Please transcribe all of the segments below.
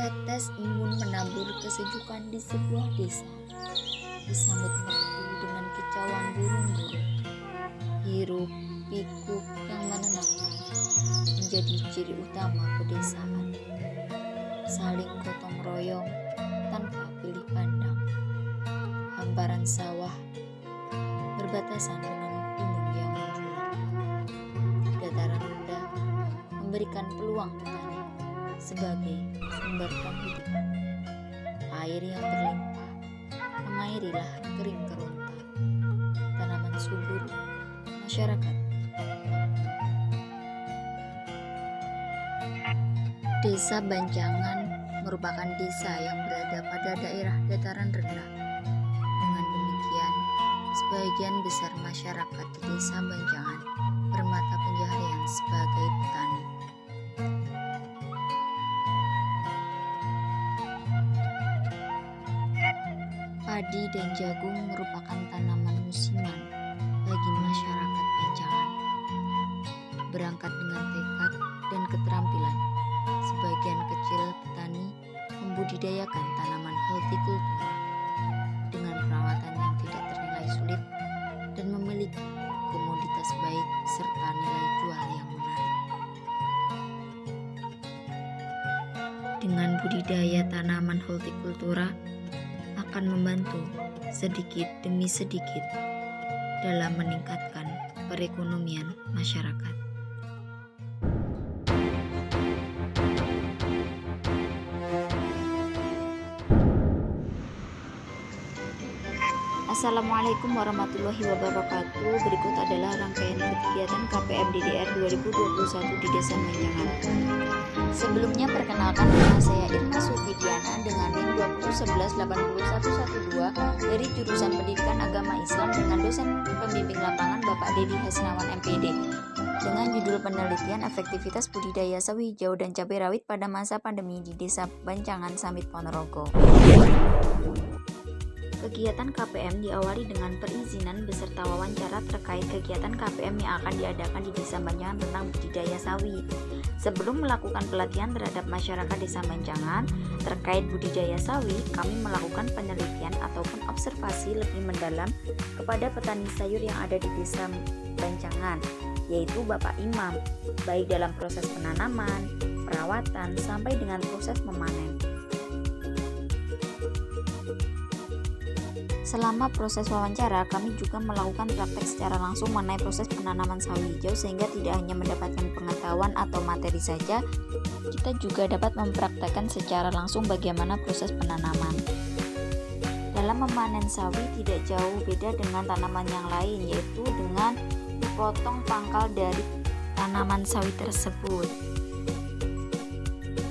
Tetes embun menabur kesejukan di sebuah desa. Disambut merdu dengan kicauan burung-burung. Hiruk pikuk yang menenangkan menjadi ciri utama pedesaan. Saling gotong royong tanpa pilih pandang. Hamparan sawah berbatasan dengan gunung yang menjulang. Dataran rendah memberikan peluang petani sebagai sumber penghidupan. Air yang berlimpah mengairi lahan kering kerontang. Tanaman subur, masyarakat. Desa Banjangan merupakan desa yang berada pada daerah dataran rendah. Dengan demikian, sebagian besar masyarakat di Desa Banjangan bermata pencaharian sebagai petani. Padi dan jagung merupakan tanaman musiman bagi masyarakat Banjangan. Berangkat dengan tekad dan keterampilan, sebagian kecil petani membudidayakan tanaman hortikultura dengan perawatan yang tidak ternilai sulit dan memiliki komoditas baik serta nilai jual yang menarik. Dengan budidaya tanaman hortikultura akan membantu sedikit demi sedikit dalam meningkatkan perekonomian masyarakat. Assalamualaikum warahmatullahi wabarakatuh. Berikut adalah rangkaian kegiatan KPM DDR 2021 di Desa Banjangan. Sebelumnya perkenalkan, nama saya Irma Sufidiana dengan NIM 201181112 dari jurusan Pendidikan Agama Islam dengan dosen pembimbing lapangan Bapak Dedi Hasnawan MPD dengan judul penelitian efektivitas budidaya sawi hijau dan cabai rawit pada masa pandemi di Desa Banjangan, Samit Ponorogo. Kegiatan KPM diawali dengan perizinan beserta wawancara terkait kegiatan KPM yang akan diadakan di Desa Banjangan tentang budidaya sawi. Sebelum melakukan pelatihan terhadap masyarakat Desa Banjangan terkait budidaya sawi, kami melakukan penelitian ataupun observasi lebih mendalam kepada petani sayur yang ada di Desa Banjangan, yaitu Bapak Imam, baik dalam proses penanaman, perawatan, sampai dengan proses memanen. Selama proses wawancara, kami juga melakukan praktek secara langsung mengenai proses penanaman sawi hijau sehingga tidak hanya mendapatkan pengetahuan atau materi saja, kita juga dapat mempraktekkan secara langsung bagaimana proses penanaman. Dalam memanen sawi tidak jauh beda dengan tanaman yang lain, yaitu dengan dipotong pangkal dari tanaman sawi tersebut.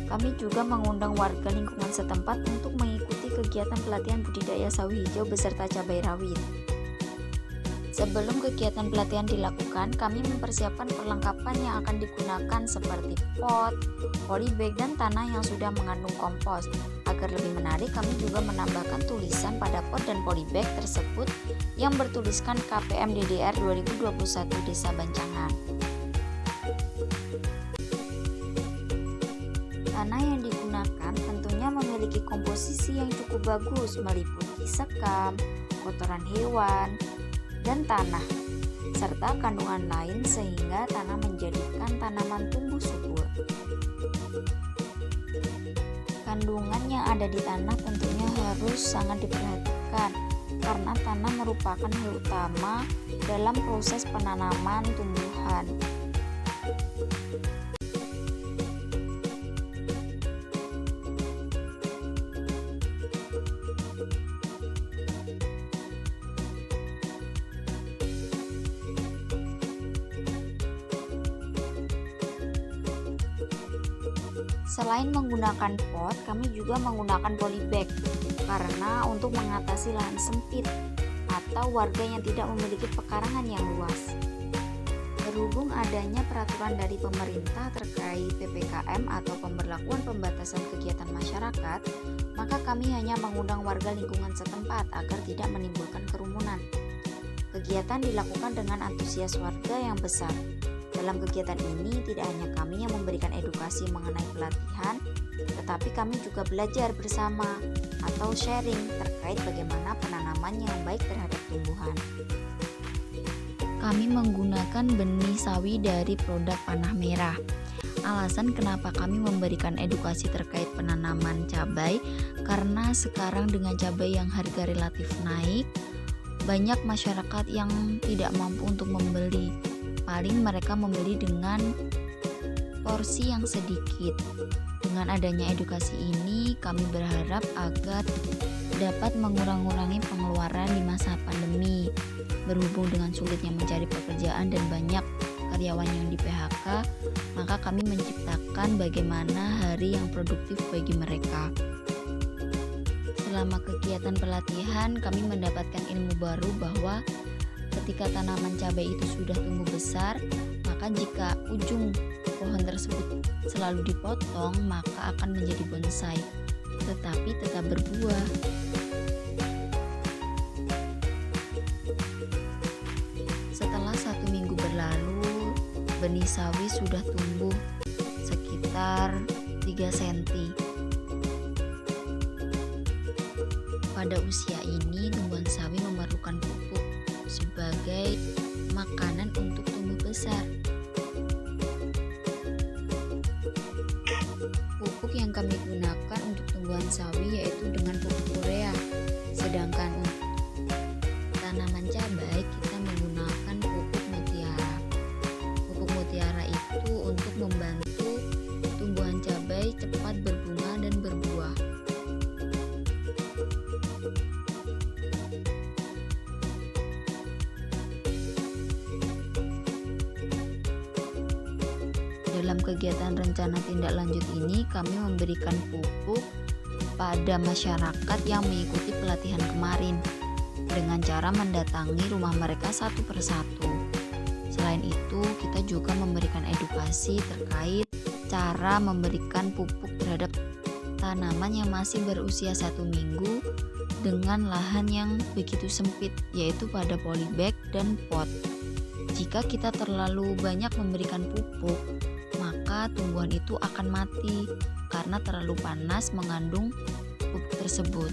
Kami juga mengundang warga lingkungan setempat untuk mengikuti kegiatan pelatihan budidaya sawi hijau beserta cabai rawit. Sebelum kegiatan pelatihan dilakukan, kami mempersiapkan perlengkapan yang akan digunakan seperti pot, polybag, dan tanah yang sudah mengandung kompos. Agar lebih menarik, kami juga menambahkan tulisan pada pot dan polybag tersebut yang bertuliskan KPM DDR 2021 Desa Banjangan. Tanah yang digunakan tentunya memiliki komposisi yang cukup bagus, meliputi sekam, kotoran hewan, dan tanah, serta kandungan lain sehingga tanah menjadikan tanaman tumbuh subur. Kandungan yang ada di tanah tentunya harus sangat diperhatikan karena tanah merupakan hal utama dalam proses penanaman tumbuhan. Selain menggunakan pot, kami juga menggunakan polybag karena untuk mengatasi lahan sempit atau warga yang tidak memiliki pekarangan yang luas. Berhubung adanya peraturan dari pemerintah terkait PPKM atau pemberlakuan pembatasan kegiatan masyarakat, maka kami hanya mengundang warga lingkungan setempat agar tidak menimbulkan kerumunan. Kegiatan dilakukan dengan antusias warga yang besar. Dalam kegiatan ini tidak hanya kami yang memberikan edukasi mengenai pelatihan, tetapi kami juga belajar bersama atau sharing terkait bagaimana penanaman yang baik terhadap tumbuhan. Kami menggunakan benih sawi dari produk panah merah. Alasan kenapa kami memberikan edukasi terkait penanaman cabai, karena sekarang dengan cabai yang harga relatif naik, banyak masyarakat yang tidak mampu untuk membeli. Paling mereka membeli dengan porsi yang sedikit. Dengan adanya edukasi ini, kami berharap agar dapat mengurangi pengeluaran di masa pandemi. Berhubung dengan sulitnya mencari pekerjaan dan banyak karyawan yang di PHK, maka kami menciptakan bagaimana hari yang produktif bagi mereka. Selama kegiatan pelatihan, kami mendapatkan ilmu baru bahwa ketika tanaman cabai itu sudah tumbuh besar, maka jika ujung pohon tersebut selalu dipotong, maka akan menjadi bonsai, tetapi tetap berbuah. Setelah 1 minggu berlalu, benih sawi sudah tumbuh sekitar 3 cm. Pada usia ini, tumbuhan sawi memerlukan pupuk sebagai makanan untuk tumbuh besar. Pupuk yang kami gunakan untuk tumbuhan sawi yaitu dengan pupuk urea. Sedangkan untuk tanaman cabai kita menggunakan pupuk mutiara. Pupuk mutiara itu untuk membantu tumbuhan cabai cepat berbunga dan berbuah. Dalam kegiatan rencana tindak lanjut ini, kami memberikan pupuk pada masyarakat yang mengikuti pelatihan kemarin dengan cara mendatangi rumah mereka satu persatu. Selain itu, kita juga memberikan edukasi terkait cara memberikan pupuk terhadap tanaman yang masih berusia 1 minggu dengan lahan yang begitu sempit, yaitu pada polybag dan pot. Jika kita terlalu banyak memberikan pupuk, maka tumbuhan itu akan mati karena terlalu panas mengandung pupuk tersebut.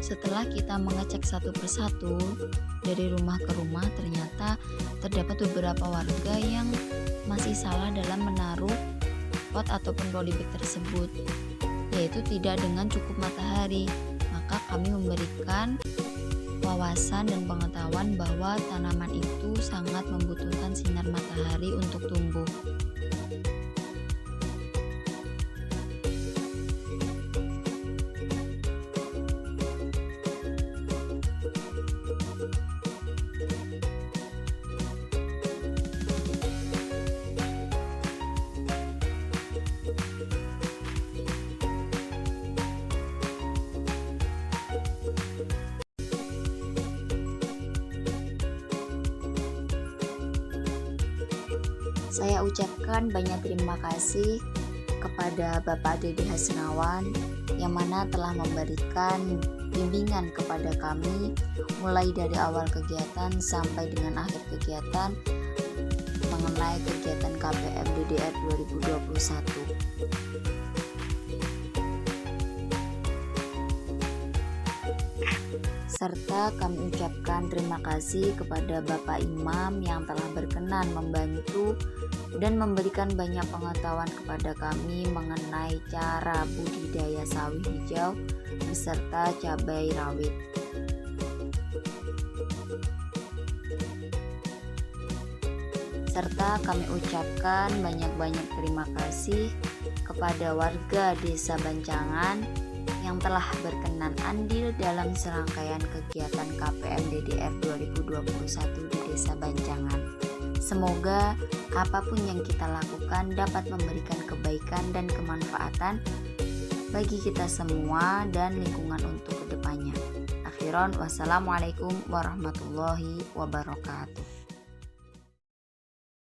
Setelah kita mengecek satu persatu dari rumah ke rumah, ternyata terdapat beberapa warga yang masih salah dalam menaruh pot ataupun polybag tersebut, yaitu tidak dengan cukup matahari. Maka kami memberikan wawasan dan pengetahuan bahwa tanaman itu sangat membutuhkan sinar matahari untuk tumbuh. Saya ucapkan banyak terima kasih kepada Bapak Dede Hasnawan yang mana telah memberikan bimbingan kepada kami mulai dari awal kegiatan sampai dengan akhir kegiatan mengenai kegiatan KPM DDR 2021. Serta kami ucapkan terima kasih kepada Bapak Imam yang telah berkenan membantu dan memberikan banyak pengetahuan kepada kami mengenai cara budidaya sawi hijau beserta cabai rawit. Serta kami ucapkan banyak-banyak terima kasih kepada warga Desa Bancangan yang telah berkenan andil dalam serangkaian kegiatan KPM DDR 2021 di Desa Bancangan. Semoga apapun yang kita lakukan dapat memberikan kebaikan dan kemanfaatan bagi kita semua dan lingkungan untuk kedepannya. Akhiran, wassalamualaikum warahmatullahi wabarakatuh.